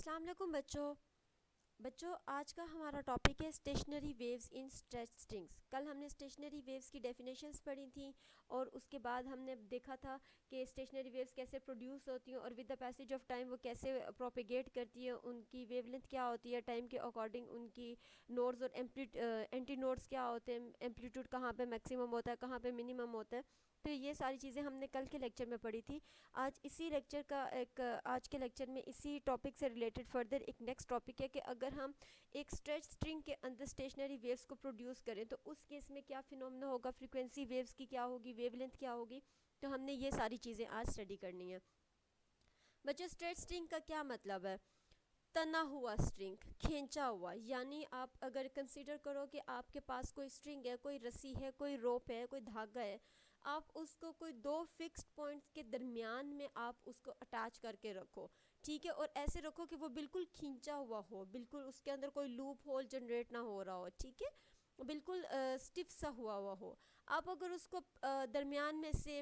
अस्सलाम वालेकुम बच्चों आज का हमारा टॉपिक है stationery waves in stretch strings. कल हमने स्टेशनरी वेव्स की डेफिनेशंस पढ़ी थी और उसके बाद हमने देखा था कि स्टेशनरी वेव्स कैसे प्रोड्यूस होती हैं और with the passage of time वो कैसे प्रोपेगेट करती है, उनकी वेवलेंथ क्या होती है, टाइम के अकॉर्डिंग उनकी नोड्स और एंटी नोड्स क्या होते हैं, एम्पलीट्यूड कहाँ पे मैक्सिमम होता है, कहाँ पे मिनिमम होता है। तो ये सारी चीज़ें हमने कल के लेक्चर में पढ़ी थी। आज के लेक्चर में इसी टॉपिक से रिलेटेड फर्दर एक नेक्स्ट टॉपिक है कि अगर हम एक स्ट्रेच स्ट्रिंग के अंदर स्टेशनरी वेव्स को प्रोड्यूस करें तो उस केस में क्या फिनोमेना होगा, फ्रीक्वेंसी वेव्स की क्या होगी, वेवलेंथ क्या होगी। तो हमने ये सारी चीज़ें आज स्टडी करनी है। बच्चों स्ट्रेच स्ट्रिंग का क्या मतलब है? तना हुआ स्ट्रिंग, खींचा हुआ, यानी आप अगर कंसीडर करो कि आपके पास कोई स्ट्रिंग है, कोई रस्सी है, कोई रोप है, कोई धागा है, आप उसको कोई दो फिक्स्ड पॉइंट्स के दरमियान में आप उसको अटैच करके रखो, ठीक है, और ऐसे रखो कि वो बिल्कुल खींचा हुआ हो, बिल्कुल उसके अंदर कोई लूप होल जनरेट ना हो रहा हो, ठीक है, बिल्कुल स्टिफ सा हुआ हो। आप अगर उसको दरमियान में से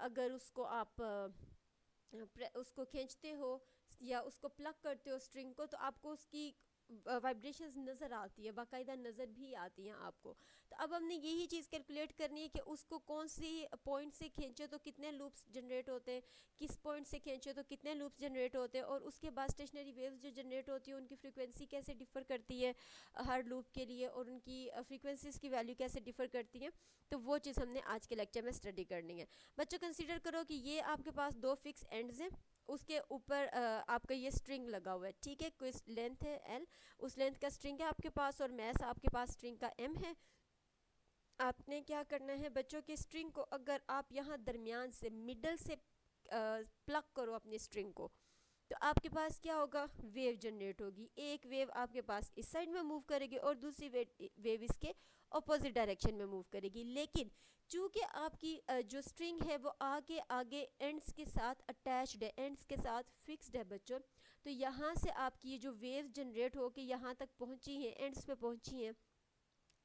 अगर उसको आप उसको खींचते हो या उसको प्लग करते हो स्ट्रिंग को, तो आपको उसकी वाइब्रेशंस नज़र आती है, बाकायदा नज़र भी आती हैं आपको। तो अब हमने यही चीज़ कैलकुलेट करनी है कि उसको कौन सी पॉइंट से खींचे तो कितने लूप्स जनरेट होते हैं, किस पॉइंट से खींचे तो कितने लूप्स जनरेट होते हैं, और उसके बाद स्टेशनरी वेव्स जो जनरेट होती है उनकी फ्रीक्वेंसी कैसे डिफ़र करती है हर लूप के लिए, और उनकी फ्रीक्वेंसीज़ की वैल्यू कैसे डिफ़र करती है। तो वो चीज़ हमने आज के लेक्चर में स्टडी करनी है। बच्चों कंसिडर करो कि ये आपके पास दो फिक्स एंड्स हैं, उसके ऊपर आपका ये स्ट्रिंग लगा हुआ है, ठीक है, कोई लेंथ है एल, उस लेंथ का स्ट्रिंग है आपके पास और मैस आपके पास स्ट्रिंग का एम है। आपने क्या करना है बच्चों की स्ट्रिंग को अगर आप यहाँ दरमियान से मिडल से प्लग करो अपनी स्ट्रिंग को, तो आपके पास क्या होगा, वेव जनरेट होगी। एक वेव आपके पास इस साइड में मूव करेगी और दूसरी वेव इसके अपोजिट डायरेक्शन में मूव करेगी। लेकिन चूँकि आपकी जो स्ट्रिंग है वो आगे आगे एंड्स के साथ अटैच्ड है, एंड्स के साथ फिक्स्ड है बच्चों, तो यहाँ से आपकी ये जो वेव जनरेट हो के यहाँ तक पहुँची हैं, एंड्स पे पहुँची हैं,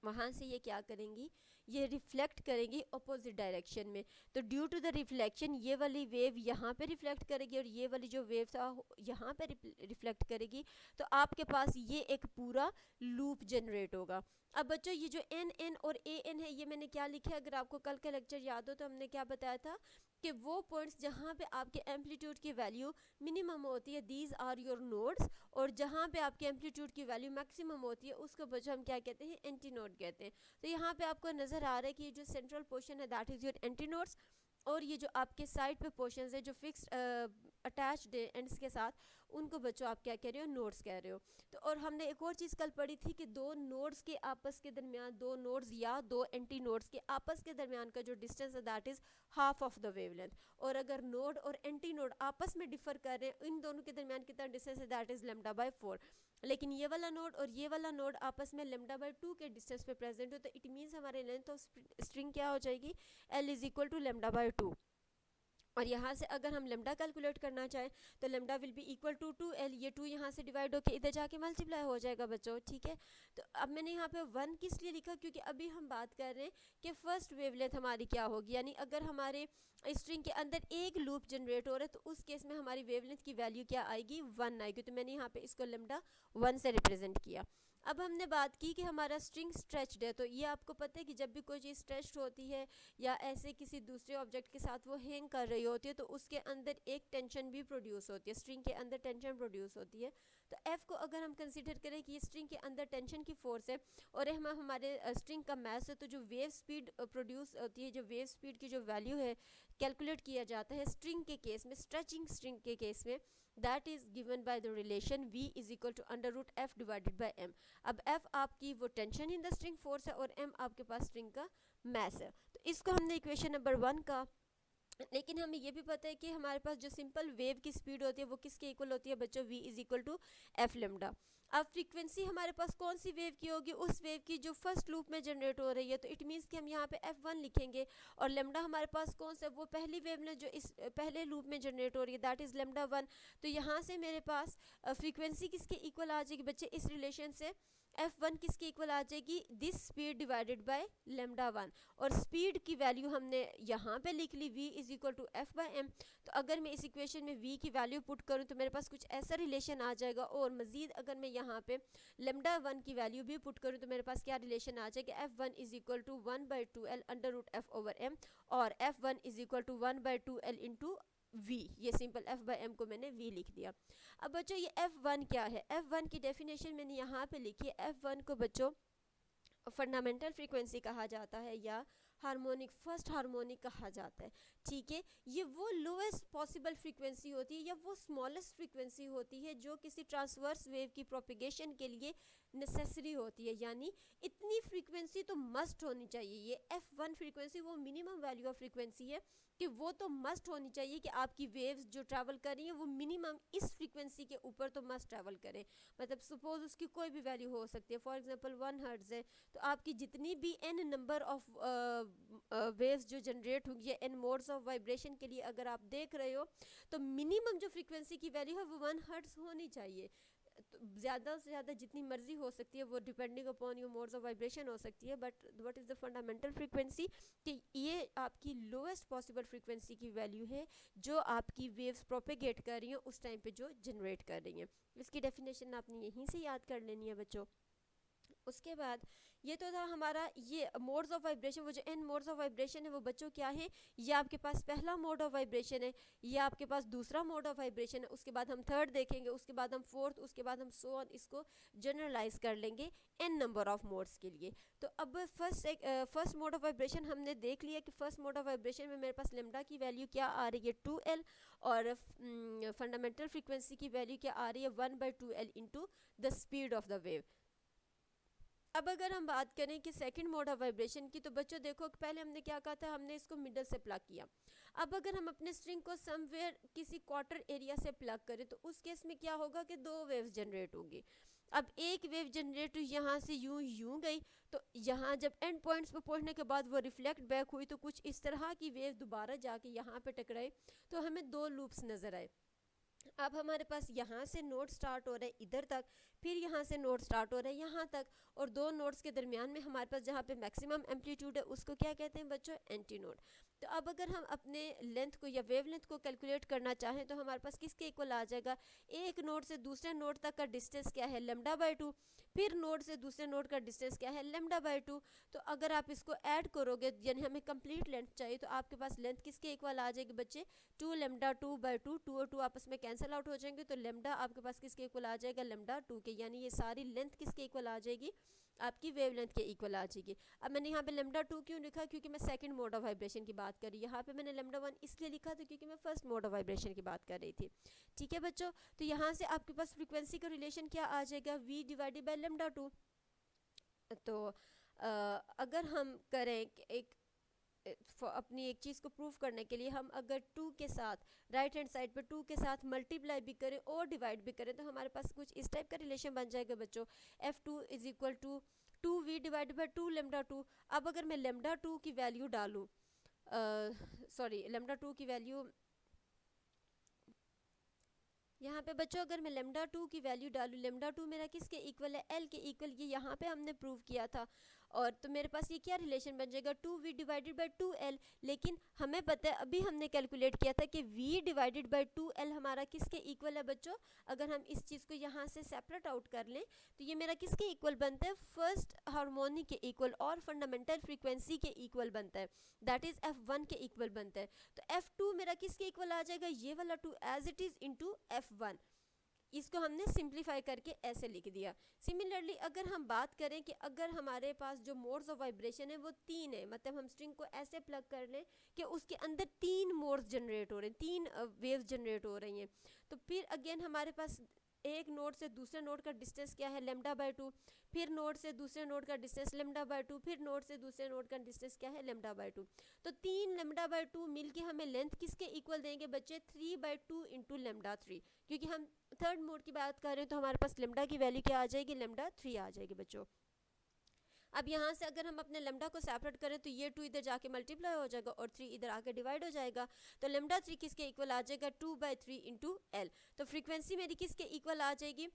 वहाँ से ये क्या करेंगी, ये रिफ्लेक्ट करेंगी अपोजिट डायरेक्शन में। तो ड्यू टू द रिफ्लेक्शन ये वाली वेव यहाँ पे रिफ्लेक्ट करेगी और ये वाली जो वेव था यहाँ पे रिफ्लेक्ट करेगी, तो आपके पास ये एक पूरा लूप जनरेट होगा। अब बच्चों ये जो एन एन और ए एन है, ये मैंने क्या लिखा है, अगर आपको कल का लेक्चर याद हो तो हमने क्या बताया था कि वो पॉइंट्स जहाँ पे आपके एम्पलीट्यूड की वैल्यू मिनिमम होती है, दीज आर योर नोड्स, और जहाँ पे आपके एम्पलीट्यूड की वैल्यू मैक्सिमम होती है उसको बच्चों हम क्या कहते हैं, एंटी नोड कहते हैं। तो यहाँ पे आपको नज़र आ रहा है कि ये जो सेंट्रल पोर्शन है that is your anti nodes, और ये जो आपके साइड पे पोर्शंस है जो फिक्स्ड अटैच्ड है एंड्स के साथ, उनको बच्चों आप क्या कह रहे हो, नोड्स कह रहे हो। तो और हमने एक और चीज़ कल पढ़ी थी कि दो नोड्स के आपस के दरमियान, दो नोड्स या दो एंटी नोड्स के आपस के दरमियान का जो डिस्टेंस है that is half of the wavelength. और अगर नोड और एंटी नोड आपस में डिफर कर रहे हैं, इन दोनों के दरमियान कितना डिस्टेंस है, दैट इज़ लेमडा बाय 4। लेकिन ये वाला नोड और ये वाला नोड आपस में लेमडा बाय 2 के डिस्टेंस पे प्रेजेंट हो, तो इट मीन्स हमारे लेंथ ऑफ स्ट्रिंग क्या हो जाएगी, L is equal to lambda by 2। और यहाँ से अगर हम लेमडा कैलकुलेट करना चाहें तो lambda will be equal to 2l, ये 2 यहाँ से डिवाइड होकर इधर जाके मल्टीप्लाई हो जाएगा बच्चों, ठीक है। तो अब मैंने यहाँ पे 1 किस लिए लिखा, क्योंकि अभी हम बात कर रहे हैं कि फर्स्ट वेवलेंथ हमारी क्या होगी, यानी अगर हमारे स्ट्रिंग के अंदर एक लूप जनरेट हो रहा है तो उस केस में हमारी वेवलेंथ की वैल्यू क्या आएगी, 1 आएगी। तो मैंने यहाँ पे इसको लेमडा 1 से रिप्रेजेंट किया। अब हमने बात की कि हमारा स्ट्रिंग स्ट्रेच्ड है, तो ये आपको पता है कि जब भी कोई चीज़ स्ट्रेच्ड होती है या ऐसे किसी दूसरे ऑब्जेक्ट के साथ वो हैंग कर रही होती है तो उसके अंदर एक टेंशन भी प्रोड्यूस होती है, स्ट्रिंग के अंदर टेंशन प्रोड्यूस होती है। तो एफ को अगर हम कंसीडर करें कि ये स्ट्रिंग के अंदर टेंशन की फोर्स है और हम हमारे स्ट्रिंग का मैस है, तो जो वेव स्पीड प्रोड्यूस होती है, जो वेव स्पीड की जो वैल्यू है कैलकुलेट किया जाता है स्ट्रिंग के केस में, स्ट्रेचिंग स्ट्रिंग के केस में, that is given by the relation v is equal to under root F divided by M. अब f आपकी वो tension in the string force है और m आपके पास स्ट्रिंग का मैस है। तो इसको हमने इक्वेशन नंबर 1 का, लेकिन हमें ये भी पता है कि हमारे पास जो सिंपल वेव की स्पीड होती है वो किसके इक्वल होती है बच्चों, v is equal to F lambda. अब फ्रीक्वेंसी हमारे पास कौन सी वेव की होगी, उस वेव की जो फर्स्ट लूप में जनरेट हो रही है, तो इट मीन्स कि हम यहाँ पे f1 लिखेंगे, और लेमडा हमारे पास कौन सा, वो पहली वेव ने जो इस पहले लूप में जनरेट हो रही है दैट इज़ लेमडा 1। तो यहाँ से मेरे पास फ्रीक्वेंसी किसके इक्वल आ जाएगी बच्चे, इस रिलेशन से f1 किसके इक्वल आ जाएगी, this speed divided by lambda 1, और स्पीड की वैल्यू हमने यहाँ पे लिख ली v is equal to F by M. तो अगर मैं इस इक्वेशन में v की वैल्यू पुट करूँ तो मेरे पास कुछ ऐसा रिलेशन आ जाएगा, और मजीद अगर मैं यहाँ पे लेमडा 1 की वैल्यू भी पुट करूँ तो मेरे पास क्या रिलेशन आ जाएगा, f1 is equal to 1/2l under root f over m, और f1 is equal to 1/2l into v। ये सिंपल f बाई m को मैंने v लिख दिया। अब बच्चों ये f1 क्या है, f1 की डेफिनेशन मैंने यहाँ पे लिखी है। f1 को बच्चों फंडामेंटल फ्रीक्वेंसी कहा जाता है या हार्मोनिक, फर्स्ट हार्मोनिक कहा जाता है। ठीक है, ये वो लोएस्ट पॉसिबल फ्रीक्वेंसी होती है या वो स्मॉलेस्ट फ्रीक्वेंसी होती है जो किसी ट्रांसवर्स वेव की प्रोपिगेशन के लिए नेसेसरी होती है, यानी इतनी फ्रीक्वेंसी तो मस्ट होनी चाहिए। ये f1 फ्रीक्वेंसी वो मिनिमम वैल्यू ऑफ फ्रीक्वेंसी है कि वो तो मस्ट होनी चाहिए कि आपकी वेव्स जो ट्रैवल कर रही हैं वो मिनिमम इस फ्रीक्वेंसी के ऊपर तो मस्ट ट्रैवल करें। मतलब सपोज उसकी कोई भी वैल्यू हो सकती है, फॉर एग्जांपल 1 हर्ट्ज है, तो आपकी जितनी भी n नंबर ऑफ वेव्स जो जनरेट होंगी या n मोड्स ऑफ वाइब्रेशन के लिए अगर आप देख रहे हो तो मिनिमम जो फ्रीक्वेंसी की वैल्यू है वो 1 हर्ट्ज होनी चाहिए। तो ज़्यादा से ज़्यादा जितनी मर्जी हो सकती है वो depending upon your modes of vibration हो सकती है, but what is the fundamental frequency कि ये आपकी लोएस्ट पॉसिबल फ्रीक्वेंसी की वैल्यू है जो आपकी वेव्स प्रोपेगेट कर रही हैं उस टाइम पे जो जनरेट कर रही हैं। इसकी डेफिनेशन आपने यहीं से याद कर लेनी है बच्चों। उसके बाद ये तो था हमारा ये मोड्स ऑफ वाइब्रेशन। वो जो n मोड्स ऑफ वाइब्रेशन है वो बच्चों क्या है, ये आपके पास पहला मोड ऑफ वाइब्रेशन है, ये आपके पास दूसरा मोड ऑफ वाइब्रेशन है, उसके बाद हम थर्ड देखेंगे, उसके बाद हम फोर्थ, उसके बाद हम सो ऑन इसको जनरलाइज कर लेंगे n नंबर ऑफ मोड्स के लिए। तो अब फर्स्ट मोड ऑफ वाइब्रेशन हमने देख लिया कि फर्स्ट मोड ऑफ वाइब्रेशन में मेरे पास लेमडा की वैल्यू क्या आ रही है 2l, और फंडामेंटल फ्रीक्वेंसी की वैल्यू क्या आ रही है 1/2l into the speed of the wave. अब अगर हम बात करें कि सेकंड मोड ऑफ वाइब्रेशन की, तो बच्चों देखो पहले हमने क्या कहा था, हमने इसको मिडल से प्लग किया। अब अगर हम अपने स्ट्रिंग को समवेयर किसी क्वार्टर एरिया से प्लग करें तो उस केस में क्या होगा कि दो वेव्स जनरेट होंगी। अब एक वेव जनरेट हुई यहाँ से यूं गई, तो यहाँ जब एंड पॉइंट्स पर पहुँचने के बाद वो रिफ्लेक्ट बैक हुई तो कुछ इस तरह की वेव दोबारा जाके यहाँ पे टकराई, तो हमें दो लूप्स नज़र आए। अब हमारे पास यहाँ से नोड स्टार्ट हो रहा है इधर तक, फिर यहाँ से नोड स्टार्ट हो रहा है यहाँ तक, और दो नोड्स के दरमियान में हमारे पास जहाँ पे मैक्सिमम एम्पलीट्यूड है उसको क्या कहते हैं बच्चों, एंटी नोड। तो अब अगर हम अपने लेंथ को या वेव लेंथ को कैलकुलेट करना चाहें तो हमारे पास किसके इक्वल आ जाएगा, एक नोड से दूसरे नोड तक का डिस्टेंस क्या है, λ/2, फिर नोड से दूसरे नोड का डिस्टेंस क्या है, λ/2। तो अगर आप इसको ऐड करोगे यानी हमें कंप्लीट लेंथ चाहिए, तो आपके पास लेंथ किसके इक्वल आ जाएगी बच्चे, 2λ2/2, 2 और 2 आपस में कैंसिल आउट हो जाएंगे, तो लेमडा आपके पास किसके इक्वल आ जाएगा, λ2 के, यानी ये सारी लेंथ किसके इक्वल आ जाएगी, आपकी वेव लेंथ के इक्वल आ जाएगी। अब मैंने यहाँ पे λ2 क्यों लिखा, क्योंकि मैं सेकंड मोड ऑफ वाइब्रेशन की बात कर रही हूँ। यहाँ पे मैंने λ1 इसलिए लिखा था क्योंकि मैं फर्स्ट मोड ऑफ वाइब्रेशन की बात कर रही थी। ठीक है बच्चों, तो यहाँ से आपके पास फ्रीक्वेंसी का रिलेशन क्या आ जाएगा, v डिवाइडेड बाई λ2। तो अगर हम करें एक अपनी एक चीज़ को प्रूव करने के लिए, हम अगर 2 के साथ राइट हैंड साइड पर 2 के साथ मल्टीप्लाई भी करें और डिवाइड भी करें तो हमारे पास कुछ इस टाइप का रिलेशन बन जाएगा बच्चों, f2 is equal to 2v divide by 2λ2। अब अगर मैं λ2 की वैल्यू डालूँ, λ2 की वैल्यू यहाँ पे बच्चों अगर मैं λ2 की वैल्यू डालूँ, λ2 मेरा किसके इक्वल है, l के इक्वल, ये यहाँ पे हमने प्रूव किया था। और तो मेरे पास ये क्या रिलेशन बन जाएगा, 2v डिवाइडेड बाई 2l। लेकिन हमें पता है अभी हमने कैलकुलेट किया था कि v डिवाइडेड बाई 2l हमारा किसके इक्वल है बच्चों। अगर हम इस चीज़ को यहाँ से सेपरेट आउट कर लें तो ये मेरा किसके इक्वल बनता है, फर्स्ट हार्मोनिक के इक्वल और फंडामेंटल फ्रीक्वेंसी के इक्वल बनता है, दैट इज़ f1 के इक्वल बनता है। तो f2 मेरा किसके इक्वल आ जाएगा, ये वाला 2 as it is into f1। इसको हमने सिंप्लीफाई करके ऐसे लिख दिया। सिमिलरली अगर हम बात करें कि अगर हमारे पास जो मोड्स ऑफ वाइब्रेशन है वो 3 है, मतलब हम स्ट्रिंग को ऐसे प्लग कर लें कि उसके अंदर 3 मोड्स जनरेट हो रहे हैं, 3 वेव्स जनरेट हो रही हैं, तो फिर अगेन हमारे पास एक नोड से दूसरे नोड का डिस्टेंस क्या है, λ/2, फिर नोड से दूसरे नोड का डिस्टेंस λ/2, फिर नोड से दूसरे नोड का डिस्टेंस क्या है, λ/2। तो 3 λ/2 मिलके हमें लेंथ किसके इक्वल देंगे बच्चे, 3/2 इंटू λ3, क्योंकि हम थर्ड मोड की बात कर रहे हैं तो हमारे पास लेमडा की वैल्यू क्या आ जाएगी, λ3 आ जाएगी बच्चों। अब यहाँ से अगर हम अपने लेमडा को सेपरेट करें तो ये 2 इधर जाके मल्टीप्लाई हो जाएगा और 3 इधर आके डिवाइड हो जाएगा, तो λ3 किसके इक्वल आ जाएगा, 2/3 इंटू l। तो फ्रीक्वेंसी मेरी किसके इक्वल आ जाएगी,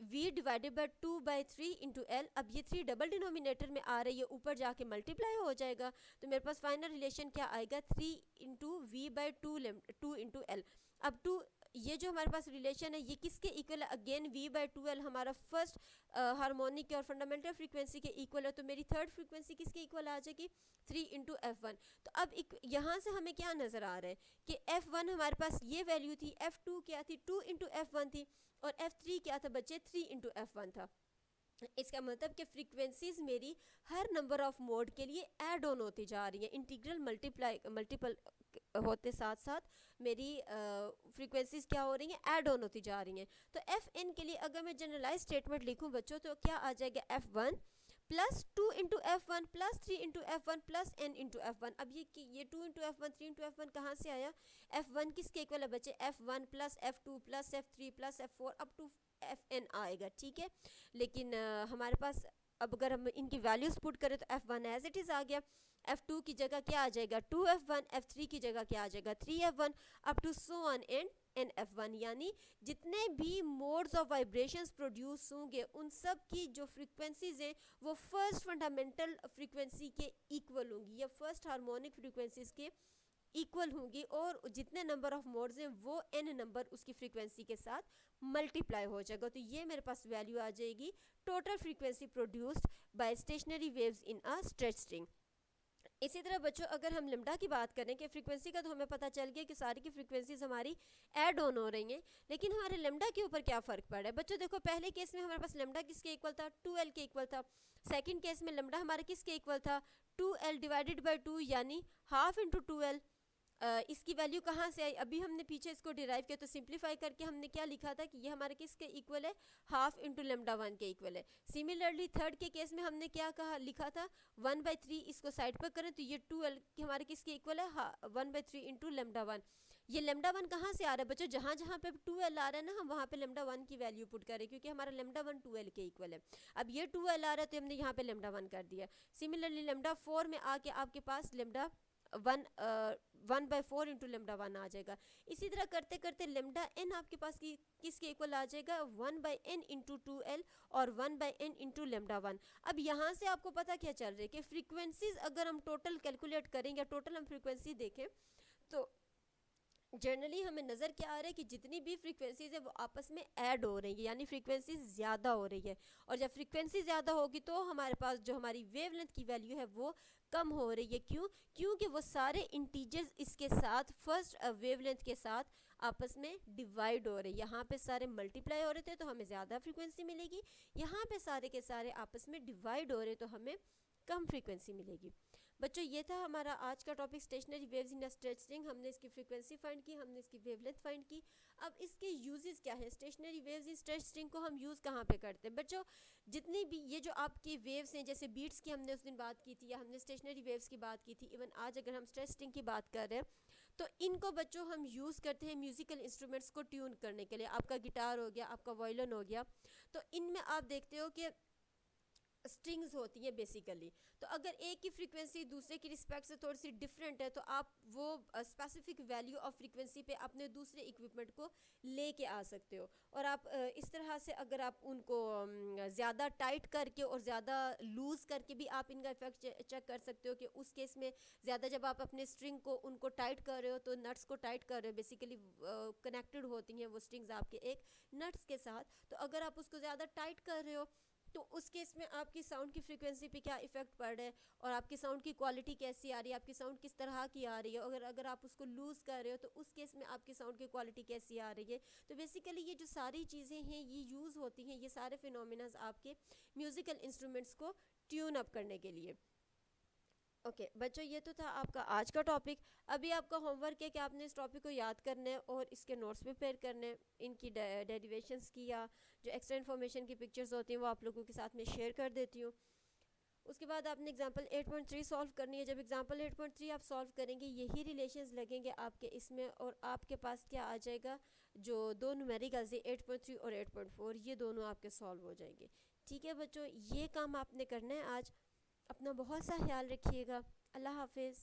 v divided by 2/3 into L. अब ये 3 डबल डिनोमिनेटर में आ रही है, ऊपर जाके मल्टीप्लाई हो जाएगा, तो मेरे पास फाइनल रिलेशन क्या आएगा 3 into V by 2 into L. अब 2 ये जो हमारे पास रिलेशन है ये किसके इक्वल है, अगेन v बाई 2l हमारा फर्स्ट हार्मोनिक और फंडामेंटल फ्रीक्वेंसी के इक्वल है, तो मेरी थर्ड फ्रीक्वेंसी किसके इक्वल आ जाएगी 3 इंटू f1। तो अब यहाँ से हमें क्या नज़र आ रहा है कि f1 हमारे पास ये वैल्यू थी, f2 क्या थी 2 इंटू f1 थी, और f3 क्या था बच्चे 3 इंटू f1 था। इसका मतलब कि फ्रीक्वेंसीज मेरी हर नंबर ऑफ मोड के लिए ऐड ऑन होती जा रही है, इंटीग्रल मल्टीपल होते साथ साथ मेरी फ्रीक्वेंसीज क्या हो रही हैं, ऐड ऑन होती जा रही हैं। तो एफ एन के लिए अगर मैं जनरलाइज स्टेटमेंट लिखूं बच्चों तो क्या आ जाएगा f1 plus 2 into f1 plus 3 into f1 plus n into f1। अब ये 2 इंटू f1 3 इंटू f1 कहाँ से आया, f1 किसके इक्वल है बच्चे f1 plus f2 plus f3 plus f4 up to fn आएगा, ठीक है। लेकिन हमारे पास अब अगर हम इनकी वैल्यूज पुट करें तो f1 एज इट इज़ आ गया, f2 की जगह क्या आ जाएगा 2f1, f3 की जगह क्या आ जाएगा 3f1 up to so on and f1। यानी जितने भी मोड्स ऑफ वाइब्रेशंस प्रोड्यूस होंगे उन सब की जो फ्रीक्वेंसीज हैं वो फर्स्ट फंडामेंटल फ्रीक्वेंसी के इक्वल होंगी या फर्स्ट हार्मोनिक फ्रीक्वेंसीज के इक्वल होंगी, और जितने नंबर ऑफ मोड्स हैं वो n नंबर उसकी फ्रीक्वेंसी के साथ मल्टीप्लाई हो जाएगा। तो ये मेरे पास वैल्यू आ जाएगी total frequency produced by stationery waves in a stretch string. इसी तरह बच्चों अगर हम लिम्डा की बात करें कि फ्रीक्वेंसी का, तो हमें पता चल गया कि सारी की फ्रीक्वेंसीज हमारी ऐड ऑन हो रही हैं, लेकिन हमारे लिम्डा के ऊपर क्या फ़र्क पड़ रहा है बच्चों। देखो पहले केस में हमारे पास लिम्डा किसके इक्वल था 2l के इक्वल था, सेकंड केस में लिम्डा हमारे किसके इक्वल था 2l डिवाइडेड बाई 2 यानी हाफ इंटू 2l। इसकी वैल्यू कहाँ से आई, अभी हमने पीछे इसको डिराइव किया तो सिंप्लीफाई करके हमने क्या लिखा था कि ये हमारे किसके इक्वल है हाफ इंटू लेमडा 1 के इक्वल है। सिमिलरली थर्ड के केस में हमने क्या कहा लिखा था 1/3, इसको साइड पर करें तो ये 2l हमारे किसके इक्वल है 1/3 इंटू लेमडा 1। ये लेमडा 1 कहाँ से आ रहा है बच्चों, जहाँ जहाँ पे 2l आ रहा है ना हम वहाँ पे लेमडा 1 की वैल्यू पुट करें, क्योंकि हमारा लेमडा 1 2l के इक्वल है। अब ये 2l आ रहा है तो हमने यहाँ पे लेमडा 1 कर दिया। सिमिलरली लेमडा 4 में आके आपके पास लेमडा 1/4 इंटू लेमडा 1 आ जाएगा। इसी तरह करते करते लेमडा n आपके पास किसके इक्वल आ जाएगा 1/n इंटू 2l और 1/n इंटू लेमडा 1। अब यहाँ से आपको पता क्या चल रहा है कि फ्रीक्वेंसीज अगर हम टोटल कैलकुलेट करें या टोटल हम फ्रीक्वेंसी देखें तो जनरली हमें नज़र क्या आ रहा है कि जितनी भी फ्रीक्वेंसीज है वो आपस में ऐड हो रही है, यानी फ्रीक्वेंसी ज़्यादा हो रही है। और जब फ्रीक्वेंसी ज़्यादा होगी तो हमारे पास जो हमारी वेवलेंथ की वैल्यू है वो कम हो रही है। क्यों, क्योंकि वो सारे इंटीजर्स इसके साथ फर्स्ट वेवलेंथ के साथ आपस में डिवाइड हो रहे हैं। यहाँ पे सारे मल्टीप्लाई हो रहे थे तो हमें ज़्यादा फ्रीक्वेंसी मिलेगी, यहाँ पे सारे के सारे आपस में डिवाइड हो रहे तो हमें कम फ्रीक्वेंसी मिलेगी। बच्चों ये था हमारा आज का topic stationery waves in stretch string. हमने इसकी फ्रीक्वेंसी फाइंड की, हमने इसकी वेवलेंथ फाइंड की। अब इसके यूजेस क्या है, stationery waves in stretch string को हम यूज़ कहाँ पे करते हैं बच्चों। जितनी भी ये जो आपकी वेव्स हैं, जैसे बीट्स की हमने उस दिन बात की थी या हमने स्टेशनरी वेव्स की बात की थी, इवन आज अगर हम स्ट्रेच स्ट्रिंग की बात कर रहे हैं तो इनको बच्चों हम यूज़ करते हैं म्यूज़िकल इंस्ट्रूमेंट्स को ट्यून करने के लिए। आपका गिटार हो गया, आपका वायलिन हो गया, तो इनमें आप देखते हो कि स्ट्रिंग्स होती हैं बेसिकली। तो अगर एक की फ्रीक्वेंसी दूसरे की रिस्पेक्ट से थोड़ी सी डिफरेंट है तो आप वो स्पेसिफिक वैल्यू ऑफ फ्रीक्वेंसी पे अपने दूसरे इक्विपमेंट को लेके आ सकते हो। और आप इस तरह से अगर आप उनको ज़्यादा टाइट करके और ज़्यादा लूज़ करके भी आप इनका इफेक्ट चेक कर सकते हो कि उस केस में ज़्यादा जब आप अपने स्ट्रिंग को उनको टाइट कर रहे हो तो नट्स को टाइट कर रहे हो, बेसिकली कनेक्टेड होती हैं वो स्ट्रिंग्स आपके एक नट्स के साथ। तो अगर आप उसको ज़्यादा टाइट कर रहे हो तो उस केस में आपकी साउंड की फ्रीक्वेंसी पे क्या इफेक्ट पड़ रहा है और आपकी साउंड की क्वालिटी कैसी आ रही है, आपकी साउंड किस तरह की आ रही है। अगर आप उसको लूज़ कर रहे हो तो उस केस में आपकी साउंड की क्वालिटी कैसी आ रही है। तो बेसिकली ये जो सारी चीज़ें हैं ये यूज़ होती हैं, ये सारे फिनोमिनाज आपके म्यूज़िकल इंस्ट्रूमेंट्स को ट्यून अप करने के लिए। ओके बच्चों ये तो था आपका आज का टॉपिक। अभी आपका होमवर्क है कि आपने इस टॉपिक को याद करना है और इसके नोट्स प्रिपेयर करने हैं। इनकी डेरिवेशंस की या जो एक्स्ट्रा इन्फॉर्मेशन की पिक्चर्स होती हैं वो आप लोगों के साथ में शेयर कर देती हूँ। उसके बाद आपने एग्जाम्पल 8.3 सॉल्व करनी है। जब एग्जाम्पल 8.3 आप सॉल्व करेंगे यही रिलेशंस लगेंगे आपके इसमें और आपके पास क्या आ जाएगा, जो दो न्यूमेरिकल्स है 8.3 और 8.4 ये दोनों आपके सॉल्व हो जाएंगे। ठीक है बच्चों, ये काम आपने करना है आज। अपना बहुत सा ख्याल रखिएगा। अल्लाह हाफिज़।